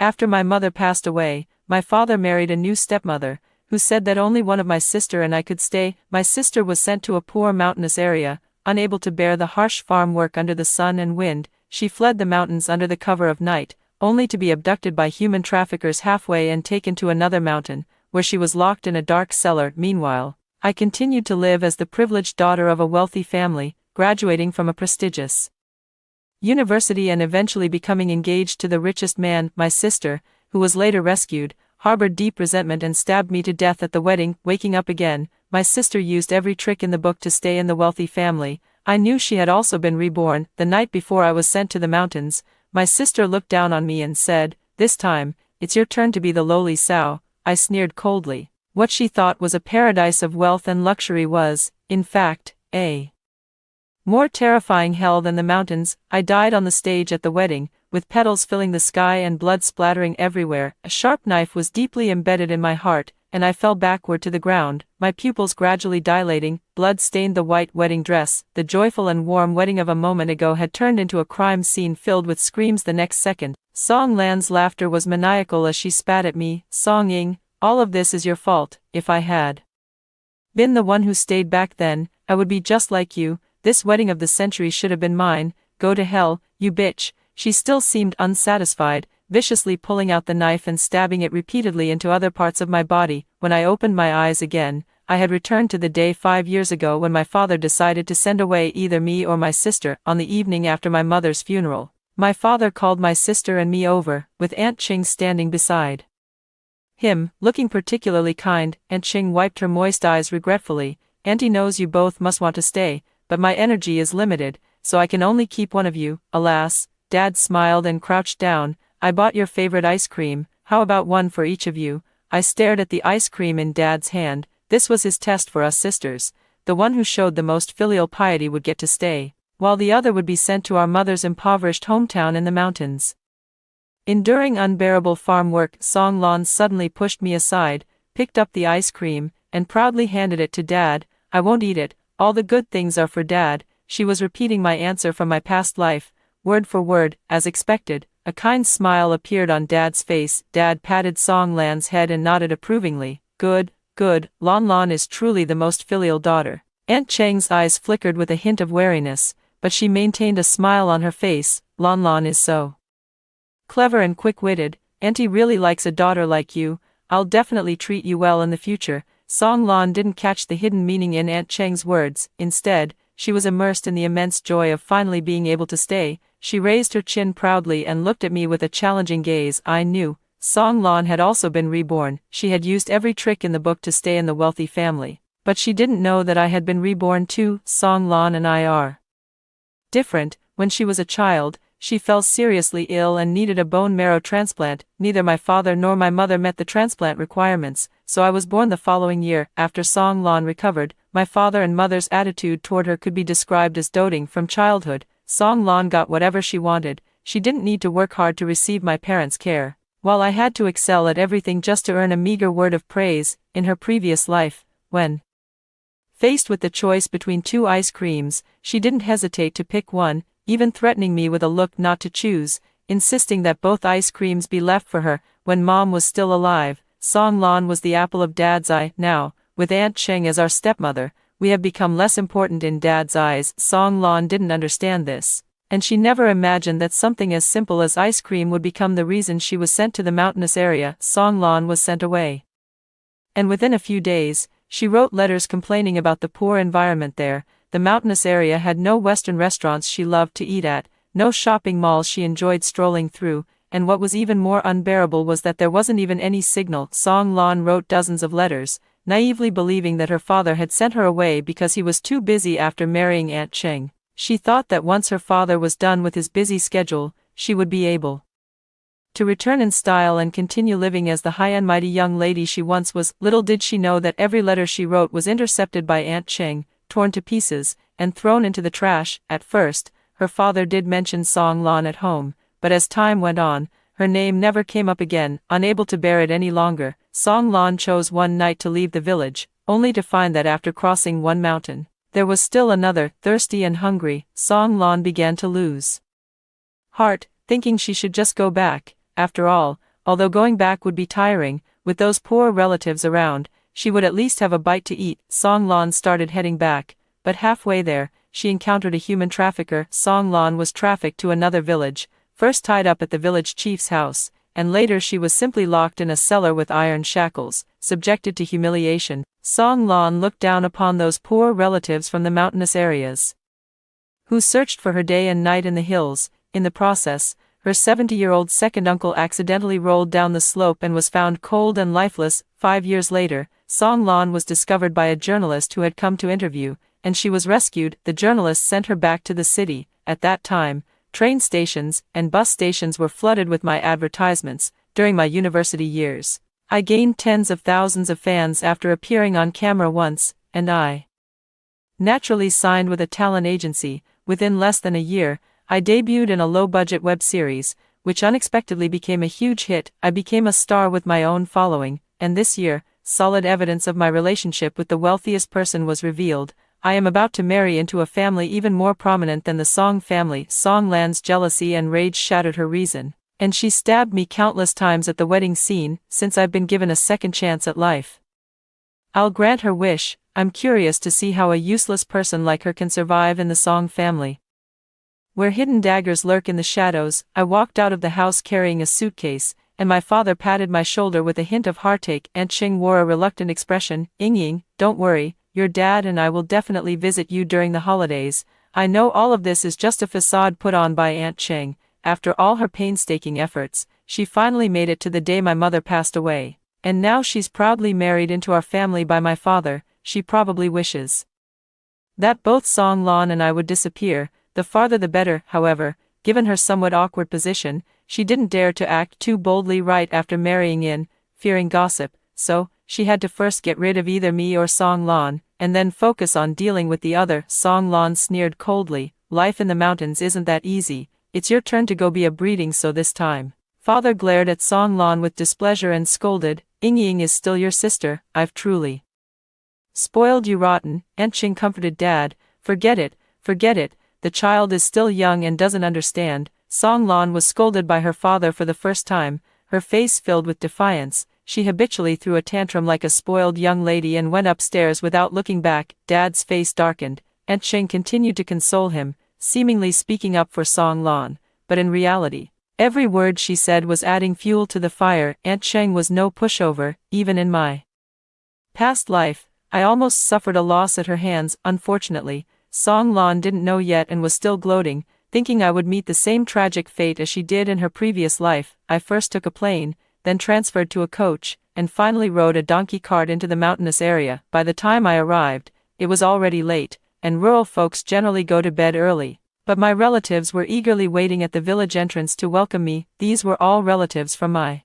After my mother passed away, my father married a new stepmother, who said that only one of my sister and I could stay. My sister was sent to a poor mountainous area, unable to bear the harsh farm work under the sun and wind. She fled the mountains under the cover of night, only to be abducted by human traffickers halfway and taken to another mountain, where she was locked in a dark cellar. Meanwhile, I continued to live as the privileged daughter of a wealthy family, graduating from a prestigious university and eventually becoming engaged to the richest man. My sister, who was later rescued, harbored deep resentment and stabbed me to death at the wedding. Waking up again, my sister used every trick in the book to stay in the wealthy family. I knew she had also been reborn. The night before I was sent to the mountains, my sister looked down on me and said, "This time, it's your turn to be the lowly sow." I sneered coldly. What she thought was a paradise of wealth and luxury was, in fact, a more terrifying hell than the mountains. I died on the stage at the wedding, with petals filling the sky and blood splattering everywhere. A sharp knife was deeply embedded in my heart, and I fell backward to the ground, my pupils gradually dilating. Blood stained the white wedding dress. The joyful and warm wedding of a moment ago had turned into a crime scene filled with screams the next second. Song Lan's laughter was maniacal as she spat at me, songing, "All of this is your fault. If I had been the one who stayed back then, I would be just like you. This wedding of the century should have been mine. Go to hell, you bitch." She still seemed unsatisfied, viciously pulling out the knife and stabbing it repeatedly into other parts of my body. When I opened my eyes again, I had returned to the day 5 years ago when my father decided to send away either me or my sister. On the evening after my mother's funeral, my father called my sister and me over, with Aunt Ching standing beside him, looking particularly kind. Aunt Ching wiped her moist eyes regretfully. "Auntie knows you both must want to stay, but my energy is limited, so I can only keep one of you." Alas, Dad smiled and crouched down. "I bought your favorite ice cream, how about one for each of you?" I stared at the ice cream in Dad's hand. This was his test for us sisters. The one who showed the most filial piety would get to stay, while the other would be sent to our mother's impoverished hometown in the mountains. Enduring unbearable farm work, Song Lan suddenly pushed me aside, picked up the ice cream, and proudly handed it to Dad. "I won't eat it. All the good things are for Dad." She was repeating my answer from my past life, word for word, as expected. A kind smile appeared on Dad's face. Dad patted Song Lan's head and nodded approvingly. Good, good, Lan Lan is truly the most filial daughter." Aunt Cheng's eyes flickered with a hint of wariness, but she maintained a smile on her face. "Lan Lan is so clever and quick-witted. Auntie really likes a daughter like you. I'll definitely treat you well in the future." Song Lan didn't catch the hidden meaning in Aunt Cheng's words. Instead, she was immersed in the immense joy of finally being able to stay. She raised her chin proudly and looked at me with a challenging gaze. I knew Song Lan had also been reborn. She had used every trick in the book to stay in the wealthy family, but she didn't know that I had been reborn too. Song Lan and I are different. When she was a child, she fell seriously ill and needed a bone marrow transplant. Neither my father nor my mother met the transplant requirements, so I was born the following year. After Song Lan recovered, my father and mother's attitude toward her could be described as doting from childhood. Song Lan got whatever she wanted. She didn't need to work hard to receive my parents' care, while I had to excel at everything just to earn a meager word of praise. In her previous life, when faced with the choice between 2 ice creams, she didn't hesitate to pick one, even threatening me with a look not to choose, insisting that both ice creams be left for her. When Mom was still alive, Song Lan was the apple of Dad's eye. Now, with Aunt Cheng as our stepmother, we have become less important in Dad's eyes. Song Lan didn't understand this, and she never imagined that something as simple as ice cream would become the reason she was sent to the mountainous area. Song Lan was sent away, and within a few days, she wrote letters complaining about the poor environment there. The mountainous area had no Western restaurants she loved to eat at, no shopping malls she enjoyed strolling through, and what was even more unbearable was that there wasn't even any signal. Song Lan wrote dozens of letters, naively believing that her father had sent her away because he was too busy after marrying Aunt Cheng. She thought that once her father was done with his busy schedule, she would be able to return in style and continue living as the high and mighty young lady she once was. Little did she know that every letter she wrote was intercepted by Aunt Cheng, torn to pieces, and thrown into the trash. At first, her father did mention Song Lan at home, but as time went on, her name never came up again. Unable to bear it any longer, Song Lan chose one night to leave the village, only to find that after crossing one mountain, there was still another. Thirsty and hungry, Song Lan began to lose heart, thinking she should just go back. After all, although going back would be tiring, with those poor relatives around, she would at least have a bite to eat. Song Lan started heading back, but halfway there, she encountered a human trafficker. Song Lan was trafficked to another village, first tied up at the village chief's house, and later she was simply locked in a cellar with iron shackles, subjected to humiliation. Song Lan looked down upon those poor relatives from the mountainous areas, who searched for her day and night in the hills. In the process, her 70-year-old second uncle accidentally rolled down the slope and was found cold and lifeless. 5 years later, Song Lan was discovered by a journalist who had come to interview, and she was rescued. The journalist sent her back to the city. At that time, train stations and bus stations were flooded with my advertisements. During my university years, I gained tens of thousands of fans after appearing on camera once, and I naturally signed with a talent agency. Within less than a year, I debuted in a low-budget web series, which unexpectedly became a huge hit. I became a star with my own following, and this year, solid evidence of my relationship with the wealthiest person was revealed. I am about to marry into a family even more prominent than the Song family. Song Lan's jealousy and rage shattered her reason, and she stabbed me countless times at the wedding scene. Since I've been given a second chance at life, I'll grant her wish. I'm curious to see how a useless person like her can survive in the Song family, where hidden daggers lurk in the shadows. I walked out of the house carrying a suitcase, and my father patted my shoulder with a hint of heartache. Aunt Ching wore a reluctant expression. Ying, don't worry, your dad and I will definitely visit you during the holidays. I know all of this is just a facade put on by Aunt Ching. After all her painstaking efforts, she finally made it to the day my mother passed away, and now she's proudly married into our family by my father. She probably wishes that both Song Lan and I would disappear, the farther the better. However, given her somewhat awkward position, she didn't dare to act too boldly right after marrying in, fearing gossip, so she had to first get rid of either me or Song Lan, and then focus on dealing with the other. Song Lan sneered coldly. Life in the mountains isn't that easy. It's your turn to go be a breeding so this time. Father glared at Song Lan with displeasure and scolded. Ying is still your sister. I've truly spoiled you rotten. Aunt Ching comforted Dad. Forget it, the child is still young and doesn't understand. Song Lan was scolded by her father for the first time, her face filled with defiance. She habitually threw a tantrum like a spoiled young lady and went upstairs without looking back. Dad's face darkened. Aunt Ching continued to console him, seemingly speaking up for Song Lan, but in reality, every word she said was adding fuel to the fire. Aunt Ching was no pushover. Even in my past life, I almost suffered a loss at her hands. Unfortunately, Song Lan didn't know yet and was still gloating, thinking I would meet the same tragic fate as she did in her previous life. I first took a plane, then transferred to a coach, and finally rode a donkey cart into the mountainous area. By the time I arrived, it was already late, and rural folks generally go to bed early. But my relatives were eagerly waiting at the village entrance to welcome me. These were all relatives from my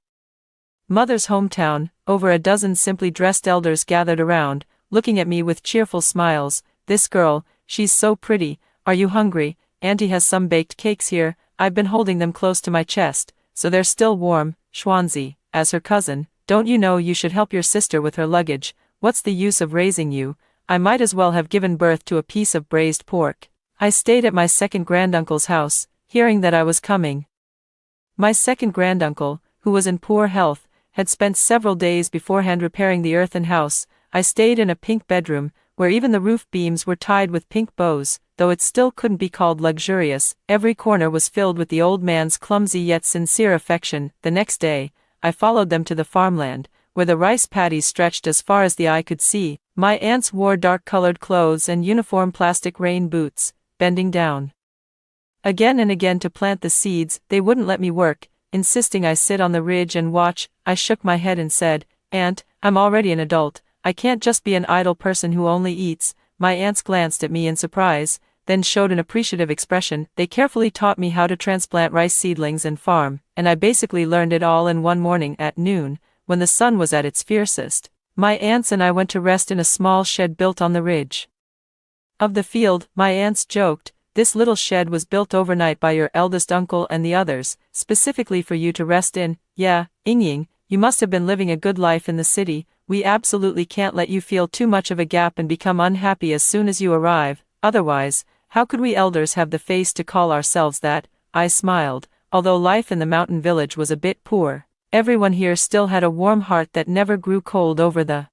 mother's hometown. Over a dozen simply dressed elders gathered around, looking at me with cheerful smiles. This girl, she's so pretty. Are you hungry? Auntie has some baked cakes here. I've been holding them close to my chest, so they're still warm. Xuanzi, as her cousin, don't you know you should help your sister with her luggage? What's the use of raising you? I might as well have given birth to a piece of braised pork. I stayed at my second granduncle's house, hearing that I was coming. My second granduncle, who was in poor health, had spent several days beforehand repairing the earthen house. I stayed in a pink bedroom, where even the roof beams were tied with pink bows. Though it still couldn't be called luxurious, every corner was filled with the old man's clumsy yet sincere affection. The next day, I followed them to the farmland, where the rice paddies stretched as far as the eye could see. My aunts wore dark-colored clothes and uniform plastic rain boots, bending down again and again to plant the seeds. They wouldn't let me work, insisting I sit on the ridge and watch. I shook my head and said, "Aunt, I'm already an adult. I can't just be an idle person who only eats." My aunts glanced at me in surprise, then showed an appreciative expression. They carefully taught me how to transplant rice seedlings and farm, and I basically learned it all in one morning. At noon, when the sun was at its fiercest, my aunts and I went to rest in a small shed built on the ridge of the field. My aunts joked, "This little shed was built overnight by your eldest uncle and the others, specifically for you to rest in." Yeah, Ying, you must have been living a good life in the city. We absolutely can't let you feel too much of a gap and become unhappy as soon as you arrive. Otherwise, how could we elders have the face to call ourselves that? I smiled. Although life in the mountain village was a bit poor, Everyone here still had a warm heart that never grew cold. Over the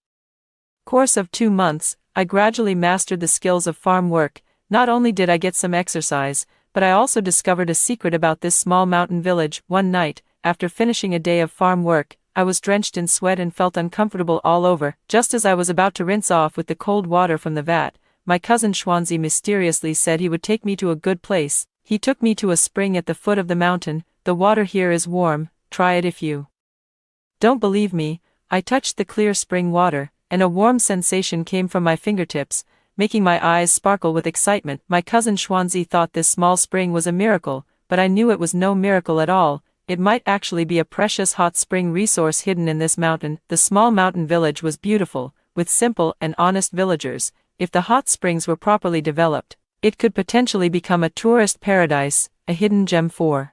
course of 2 months, I gradually mastered the skills of farm work. Not only did I get some exercise, but I also discovered a secret about this small mountain village. One night, after finishing a day of farm work, I was drenched in sweat and felt uncomfortable all over. Just as I was about to rinse off with the cold water from the vat, my cousin Schwanzi mysteriously said he would take me to a good place. He took me to a spring at the foot of the mountain. The water here is warm, try it if you don't believe me. I touched the clear spring water, and a warm sensation came from my fingertips, making my eyes sparkle with excitement. My cousin Schwanzi thought this small spring was a miracle, but I knew it was no miracle at all. It might actually be a precious hot spring resource hidden in this mountain. The small mountain village was beautiful, with simple and honest villagers. If the hot springs were properly developed, it could potentially become a tourist paradise, a hidden gem for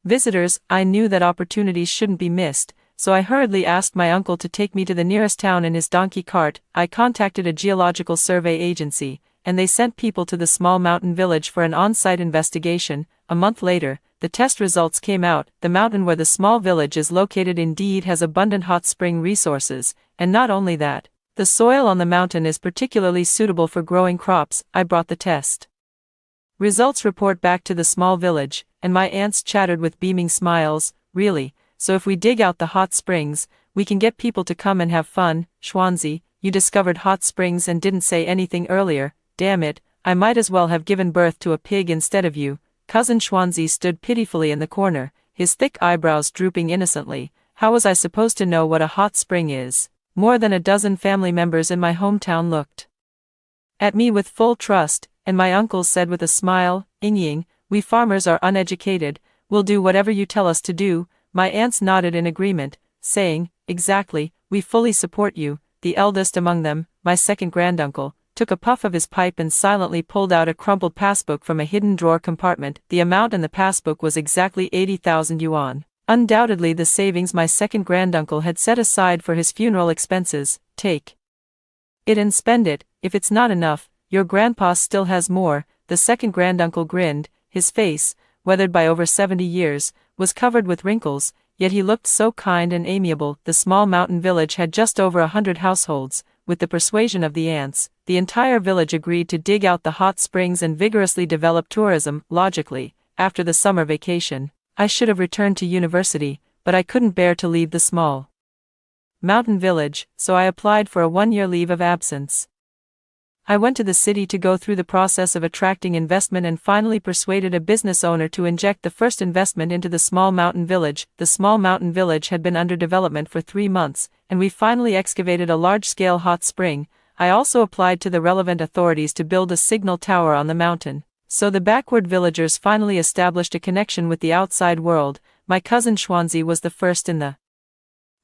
visitors. I knew that opportunities shouldn't be missed, so I hurriedly asked my uncle to take me to the nearest town in his donkey cart. I contacted a geological survey agency, and they sent people to the small mountain village for an on-site investigation. A month later, the test results came out. The mountain where the small village is located indeed has abundant hot spring resources, and not only that, the soil on the mountain is particularly suitable for growing crops. I brought the test results report back to the small village, and my aunts chattered with beaming smiles. Really? So if we dig out the hot springs, we can get people to come and have fun. Schwanzi, you discovered hot springs and didn't say anything earlier. Damn it, I might as well have given birth to a pig instead of you. Cousin Schwanzi stood pitifully in the corner, his thick eyebrows drooping innocently. How was I supposed to know what a hot spring is? More than a dozen family members in my hometown looked at me with full trust, and my uncle said with a smile, Ying, we farmers are uneducated, we'll do whatever you tell us to do. My aunts nodded in agreement, saying, exactly, we fully support you. The eldest among them, my second granduncle, took a puff of his pipe and silently pulled out a crumpled passbook from a hidden drawer compartment. The amount in the passbook was exactly 80,000 yuan. Undoubtedly the savings my second granduncle had set aside for his funeral expenses. Take it and spend it. If it's not enough, your grandpa still has more. The second granduncle grinned. His face, weathered by over 70 years, was covered with wrinkles, yet he looked so kind and amiable. The small mountain village had just over 100 households. With the persuasion of the aunts, the entire village agreed to dig out the hot springs and vigorously develop tourism. Logically, after the summer vacation, I should have returned to university, but I couldn't bear to leave the small mountain village, so I applied for a 1-year leave of absence. I went to the city to go through the process of attracting investment and finally persuaded a business owner to inject the first investment into the small mountain village. The small mountain village had been under development for 3 months, and we finally excavated a large-scale hot spring. I also applied to the relevant authorities to build a signal tower on the mountain, so the backward villagers finally established a connection with the outside world. My cousin Schwanzi was the first in the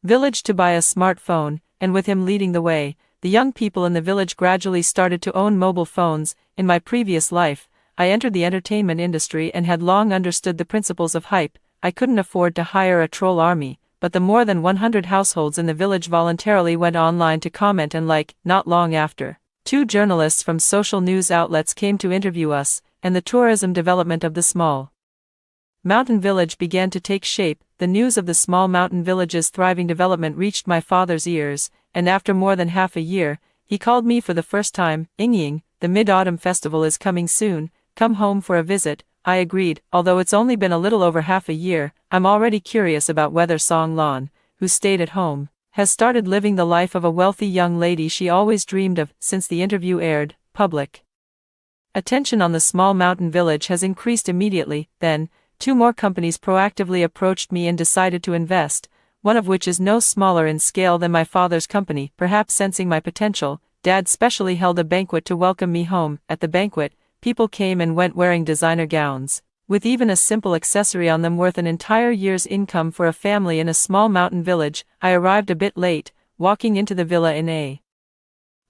village to buy a smartphone, and with him leading the way, the young people in the village gradually started to own mobile phones. In my previous life, I entered the entertainment industry and had long understood the principles of hype. I couldn't afford to hire a troll army, but the more than 100 households in the village voluntarily went online to comment and like. Not long after, 2 journalists from social news outlets came to interview us, and the tourism development of the small mountain village began to take shape. The news of the small mountain village's thriving development reached my father's ears, and after more than half a year, he called me for the first time. Ying, the Mid-Autumn Festival is coming soon, come home for a visit. I agreed. Although it's only been a little over half a year, I'm already curious about whether Song Lan, who stayed at home, has started living the life of a wealthy young lady she always dreamed of. Since the interview aired, public attention on the small mountain village has increased immediately. Then, 2 more companies proactively approached me and decided to invest, one of which is no smaller in scale than my father's company. Perhaps sensing my potential, Dad specially held a banquet to welcome me home. At the banquet, people came and went wearing designer gowns, with even a simple accessory on them worth an entire year's income for a family in a small mountain village. I arrived a bit late, walking into the villa in a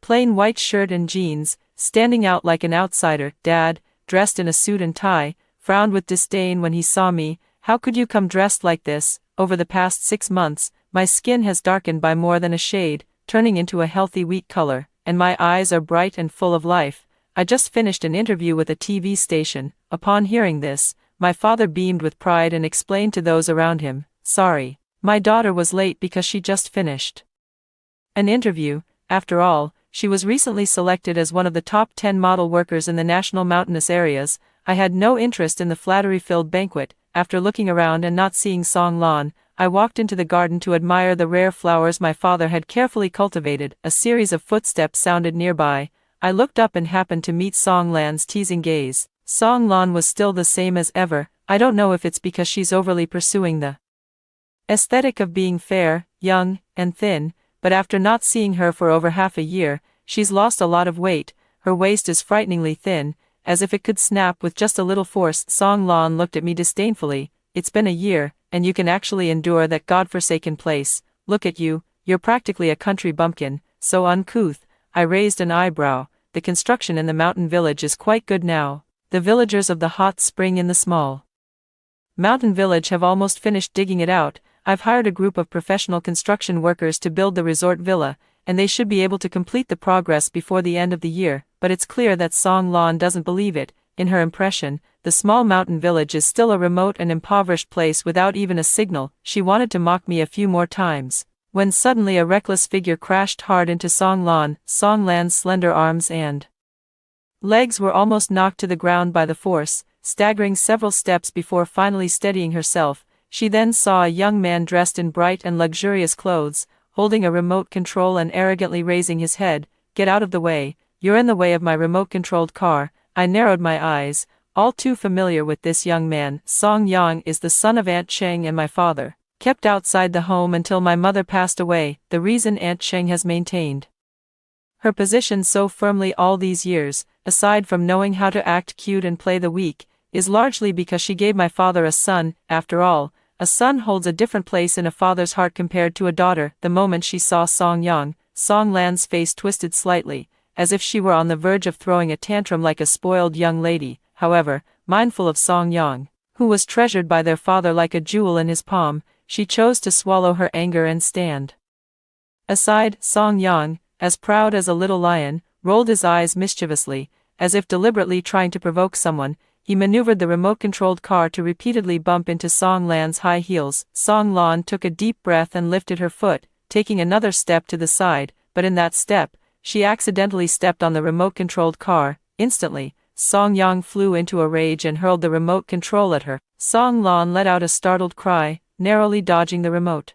plain white shirt and jeans, standing out like an outsider. Dad, dressed in a suit and tie, frowned with disdain when he saw me. How could you come dressed like this? Over the past 6 months, my skin has darkened by more than a shade, turning into a healthy wheat color, and my eyes are bright and full of life. I just finished an interview with a TV station. Upon hearing this, my father beamed with pride and explained to those around him, sorry, My daughter was late because she just finished an interview. After all, she was recently selected as one of the top 10 model workers in the national mountainous areas. I had no interest in the flattery-filled banquet. After looking around and not seeing Song Lan, I walked into the garden to admire the rare flowers my father had carefully cultivated. A series of footsteps sounded nearby. I looked up and happened to meet Song Lan's teasing gaze. Song Lan was still the same as ever. I don't know if it's because she's overly pursuing the aesthetic of being fair, young, and thin, but after not seeing her for over half a year, she's lost a lot of weight. Her waist is frighteningly thin, as if it could snap with just a little force. Song Lan looked at me disdainfully. It's been a year, and you can actually endure that godforsaken place. Look at you, you're practically a country bumpkin, so uncouth. I raised an eyebrow. The construction in the mountain village is quite good now. The villagers of the hot spring in the small mountain village have almost finished digging it out. I've hired a group of professional construction workers to build the resort villa, and they should be able to complete the progress before the end of the year. But it's clear that Song Lan doesn't believe it. In her impression, the small mountain village is still a remote and impoverished place without even a signal. She wanted to mock me a few more times, when suddenly a reckless figure crashed hard into Song Lan. Song Lan's slender arms and legs were almost knocked to the ground by the force, staggering several steps before finally steadying herself. She then saw a young man dressed in bright and luxurious clothes, holding a remote control and arrogantly raising his head. Get out of the way, you're in the way of my remote-controlled car. I narrowed my eyes, all too familiar with this young man. Song Yang is the son of Aunt Cheng and my father, kept outside the home until my mother passed away. The reason Aunt Cheng has maintained her position so firmly all these years, aside from knowing how to act cute and play the weak, is largely because she gave my father a son. After all, a son holds a different place in a father's heart compared to a daughter. The moment she saw Song Yang, Song Lan's face twisted slightly, as if she were on the verge of throwing a tantrum like a spoiled young lady. However, mindful of Song Yang, who was treasured by their father like a jewel in his palm, she chose to swallow her anger and stand aside. Song Yang, as proud as a little lion, rolled his eyes mischievously, as if deliberately trying to provoke someone. He maneuvered the remote-controlled car to repeatedly bump into Song Lan's high heels. Song Lan took a deep breath and lifted her foot, taking another step to the side, but in that step, she accidentally stepped on the remote-controlled car. Instantly, Song Yang flew into a rage and hurled the remote control at her. Song Lan let out a startled cry, narrowly dodging the remote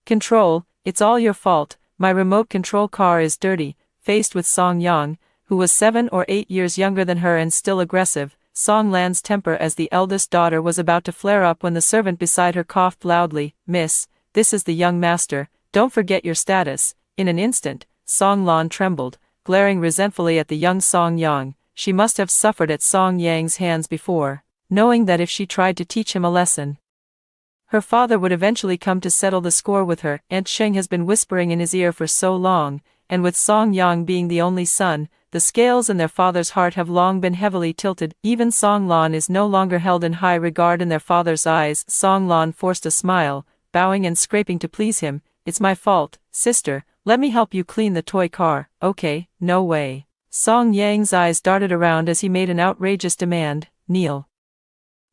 control. It's all your fault. My remote control car is dirty. Faced with Song Yang, who was 7 or 8 years younger than her and still aggressive, Song Lan's temper as the eldest daughter was about to flare up when the servant beside her coughed loudly. Miss, this is the young master, don't forget your status. In an instant, Song Lan trembled, glaring resentfully at the young Song Yang. She must have suffered at Song Yang's hands before, knowing that if she tried to teach him a lesson, her father would eventually come to settle the score with her. Aunt Cheng has been whispering in his ear for so long, and with Song Yang being the only son, the scales in their father's heart have long been heavily tilted. Even Song Lan is no longer held in high regard in their father's eyes. Song Lan forced a smile, bowing and scraping to please him. It's my fault, sister, let me help you clean the toy car. Okay, no way. Song Yang's eyes darted around as he made an outrageous demand. Kneel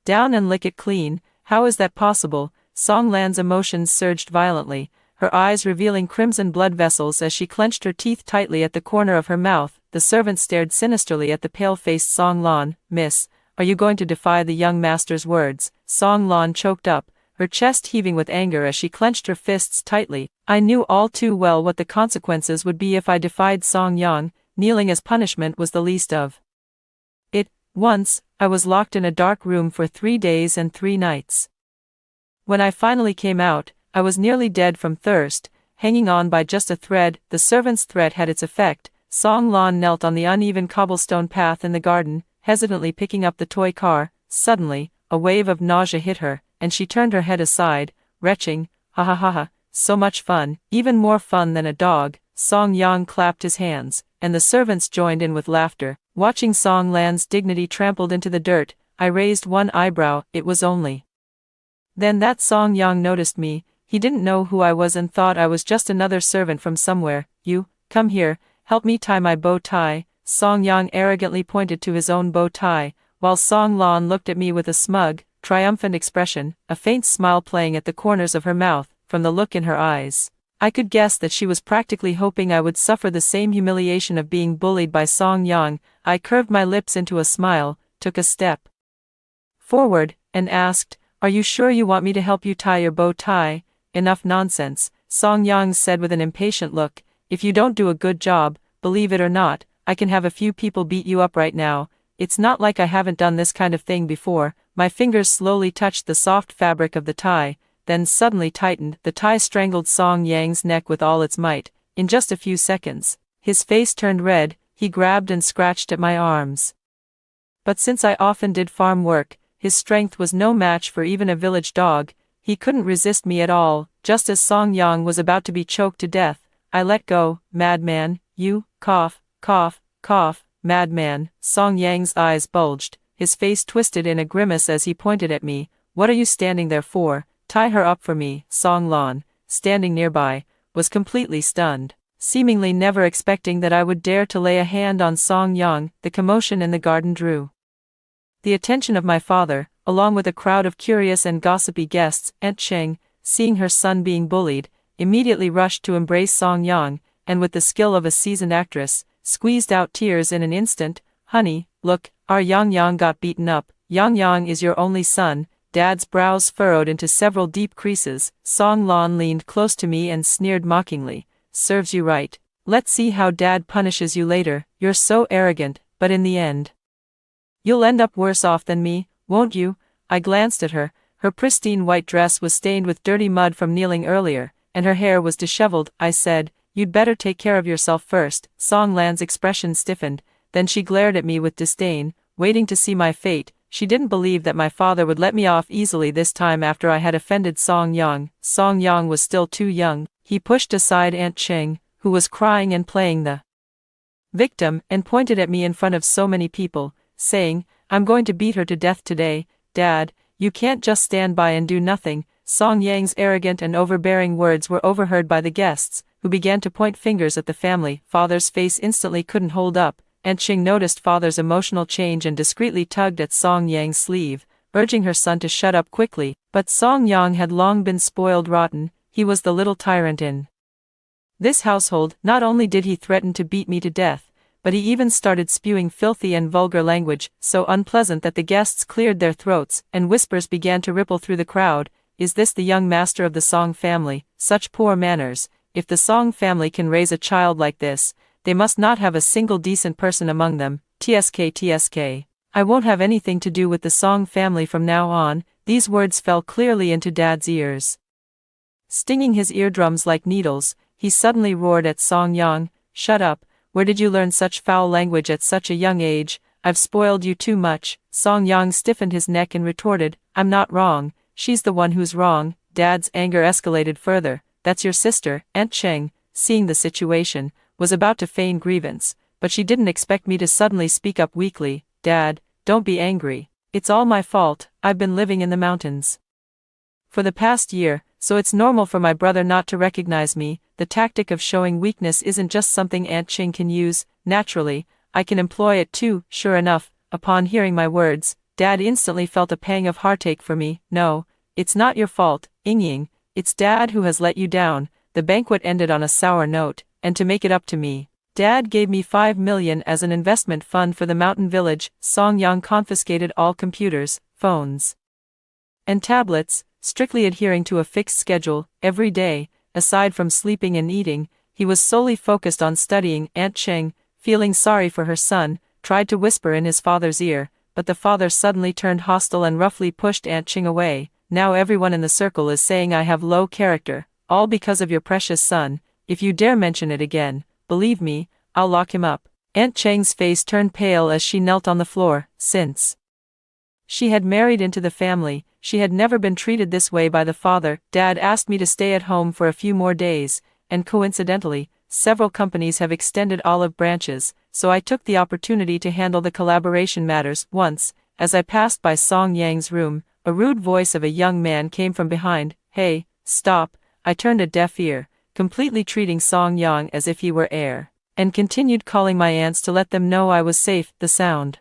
down and lick it clean. How is that possible? Song Lan's emotions surged violently, her eyes revealing crimson blood vessels as she clenched her teeth tightly at the corner of her mouth. The servant stared sinisterly at the pale-faced Song Lan. Miss, are you going to defy the young master's words? Song Lan choked up, her chest heaving with anger as she clenched her fists tightly. I knew all too well what the consequences would be if I defied Song Yang. Kneeling as punishment was the least of it. Once, I was locked in a dark room for 3 days and 3 nights. When I finally came out, I was nearly dead from thirst, hanging on by just a thread. The servant's threat had its effect. Song Lan knelt on the uneven cobblestone path in the garden, hesitantly picking up the toy car. Suddenly, a wave of nausea hit her, and she turned her head aside, retching. Ha ha ha ha, so much fun, even more fun than a dog. Song Yang clapped his hands, and the servants joined in with laughter. Watching Song Lan's dignity trampled into the dirt, I raised one eyebrow. It was only then that Song Yang noticed me. He didn't know who I was and thought I was just another servant from somewhere. You, come here, help me tie my bow tie. Song Yang arrogantly pointed to his own bow tie, while Song Lan looked at me with a smug, triumphant expression, a faint smile playing at the corners of her mouth, from the look in her eyes. I could guess that she was practically hoping I would suffer the same humiliation of being bullied by Song Yang. I curved my lips into a smile, took a step forward, and asked, "Are you sure you want me to help you tie your bow tie?" "Enough nonsense," Song Yang said with an impatient look. "If you don't do a good job, believe it or not, I can have a few people beat you up right now. It's not like I haven't done this kind of thing before." My fingers slowly touched the soft fabric of the tie, then suddenly tightened. The tie strangled Song Yang's neck with all its might. In just a few seconds, his face turned red, he grabbed and scratched at my arms. But since I often did farm work, his strength was no match for even a village dog. He couldn't resist me at all. Just as Song Yang was about to be choked to death, I let go. "Madman, you," cough, cough, cough, "madman." Song Yang's eyes bulged, his face twisted in a grimace as he pointed at me. "What are you standing there for? Tie her up for me." Song Lan, standing nearby, was completely stunned, seemingly never expecting that I would dare to lay a hand on Song Yang. The commotion in the garden drew the attention of my father, along with a crowd of curious and gossipy guests. Aunt Cheng, seeing her son being bullied, immediately rushed to embrace Song Yang, and with the skill of a seasoned actress, squeezed out tears in an instant. "Honey, look, our Yang Yang got beaten up." "Yang Yang is your only son." Dad's brows furrowed into several deep creases. Song Lan leaned close to me and sneered mockingly. "Serves you right. Let's see how Dad punishes you later. You're so arrogant, but in the end, you'll end up worse off than me, won't you?" I glanced at her. Her pristine white dress was stained with dirty mud from kneeling earlier, and her hair was disheveled. I said, "You'd better take care of yourself first." Song Lan's expression stiffened, then she glared at me with disdain, waiting to see my fate. She didn't believe that my father would let me off easily this time after I had offended Song Yang. Song Yang was still too young. He pushed aside Aunt Cheng, who was crying and playing the victim, and pointed at me in front of so many people, saying, "I'm going to beat her to death today. Dad, you can't just stand by and do nothing." Song Yang's arrogant and overbearing words were overheard by the guests, who began to point fingers at the family. Father's face instantly couldn't hold up. Aunt Cheng noticed father's emotional change and discreetly tugged at Song Yang's sleeve, urging her son to shut up quickly. But Song Yang had long been spoiled rotten. He was the little tyrant in this household. Not only did he threaten to beat me to death, but he even started spewing filthy and vulgar language, so unpleasant that the guests cleared their throats, and whispers began to ripple through the crowd. "Is this the young master of the Song family? Such poor manners. If the Song family can raise a child like this, they must not have a single decent person among them. TSK TSK. I won't have anything to do with the Song family from now on." These words fell clearly into Dad's ears, stinging his eardrums like needles. He suddenly roared at Song Yang, "Shut up. Where did you learn such foul language at such a young age? I've spoiled you too much." Song Yang stiffened his neck and retorted, "I'm not wrong. She's the one who's wrong." Dad's anger escalated further. "That's your sister." Aunt Cheng, seeing the situation, was about to feign grievance, but she didn't expect me to suddenly speak up weakly. "Dad, don't be angry. It's all my fault. I've been living in the mountains for the past year, so it's normal for my brother not to recognize me." The tactic of showing weakness isn't just something Aunt Cheng can use. Naturally, I can employ it too. Sure enough, upon hearing my words, Dad instantly felt a pang of heartache for me. "No, it's not your fault, Yingying. It's Dad who has let you down." The banquet ended on a sour note, and to make it up to me, Dad gave me 5 million as an investment fund for the mountain village. Song Yang confiscated all computers, phones, and tablets, strictly adhering to a fixed schedule. Every day, aside from sleeping and eating, he was solely focused on studying. Aunt Cheng, feeling sorry for her son, tried to whisper in his father's ear, but the father suddenly turned hostile and roughly pushed Aunt Cheng away. "Now everyone in the circle is saying I have low character, all because of your precious son. If you dare mention it again, believe me, I'll lock him up." Aunt Cheng's face turned pale as she knelt on the floor. Since she had married into the family, she had never been treated this way by the father. Dad asked me to stay at home for a few more days, and coincidentally, several companies have extended olive branches, so I took the opportunity to handle the collaboration matters. Once, as I passed by Song Yang's room, a rude voice of a young man came from behind. "Hey, stop." I turned a deaf ear, completely treating Song Yang as if he were air, and continued calling my aunts to let them know I was safe. The sound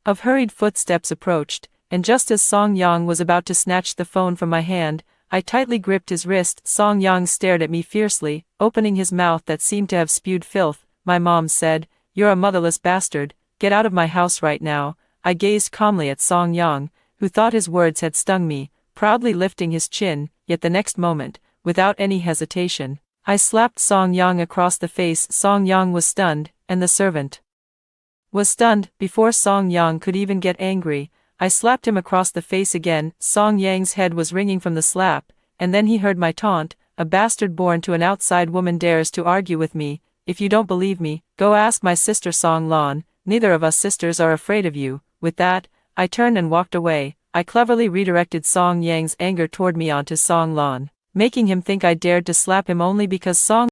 of hurried footsteps approached, and just as Song Yang was about to snatch the phone from my hand, I tightly gripped his wrist. Song Yang stared at me fiercely, opening his mouth that seemed to have spewed filth. My mom said, "You're a motherless bastard, get out of my house right now." I gazed calmly at Song Yang, who thought his words had stung me, proudly lifting his chin, yet the next moment, without any hesitation, I slapped Song Yang across the face. Song Yang was stunned, and the servant was stunned. Before Song Yang could even get angry, I slapped him across the face again. Song Yang's head was ringing from the slap, and then he heard my taunt, "A bastard born to an outside woman dares to argue with me. If you don't believe me, go ask my sister Song Lan, neither of us sisters are afraid of you." With that, I turned and walked away. I cleverly redirected Song Yang's anger toward me onto Song Lan, making him think I dared to slap him only because Song